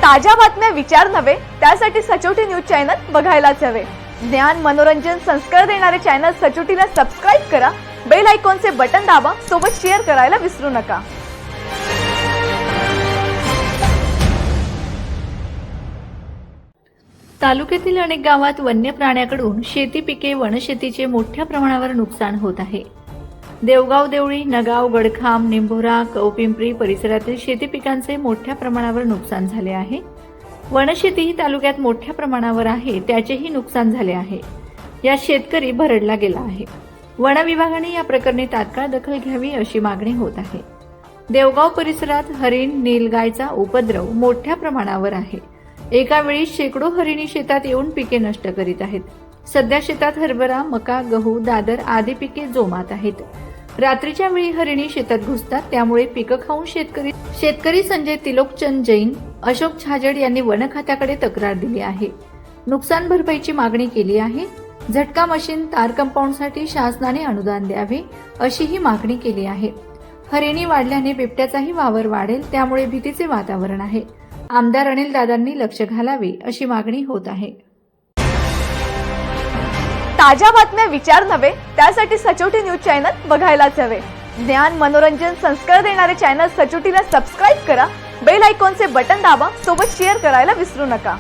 ताज्या बातम्या विचार नव्हे, त्यासाठी सचोटी न्यूज चॅनल बघायलाच हवे। ज्ञान मनोरंजन संस्कार देणारे चॅनल सचोटीला सबस्क्राइब करा, बेल आयकॉनचे बटन दाबा, सोबत शेअर करायला विसरू नका। तालुक्यातील अनेक गावात वन्य प्राण्याकडून शेती पिके वनशेतीचे मोठ्या प्रमाणावर नुकसान होत आहे। देवगाव देवळी, नगाव, गडखाम, निंभोरा, कवपिंपरी परिसरातील शेती पिकांचे मोठ्या प्रमाणावर नुकसान झाले आहे। वनशेतीही तालुक्यात मोठ्या प्रमाणावर आहे, त्याचेही नुकसान झाले आहे। या शेतकरी भरडला गेला आहे। वन विभागाने या प्रकरणी तात्काळ दखल घ्यावी अशी मागणी होत आहे। देवगाव परिसरात हरिण, नीलगायचा उपद्रव मोठ्या प्रमाणावर आहे। एका वेळी शेकडो हरिणी शेतात येऊन पिके नष्ट करीत आहेत। सध्या शेतात हरभरा, मका, गहू, दादर आदी पिके जोमात आहेत। रात्रीच्या वेळी हरिणी शेतात घुसतात, त्यामुळे पिकं खाऊन शेतकरी संजय तिलोकचंद जैन, अशोक छाजड यांनी वन खात्याकडे तक्रार दिली आहे। नुकसान भरपाईची मागणी केली आहे। झटका मशीन, तार कंपाऊंडसाठी शासनाने अनुदान द्यावे अशीही मागणी केली आहे। हरिणी वाढल्याने बिबट्याचाही वावर वाढेल, त्यामुळे भीतीचे वातावरण आहे। आमदार अनिल दादांनी लक्ष घालावे अशी मागणी होत आहे। ताज्या बातम्या विचार नव्हे, त्यासाठी सचोटी न्यूज चॅनल बघायलाच हवे। ज्ञान मनोरंजन संस्कार देणारे चॅनल सचोटीला सबस्क्राइब करा, बेल आयकॉनचे बटन दाबा, सोबत शेअर करायला विसरू नका।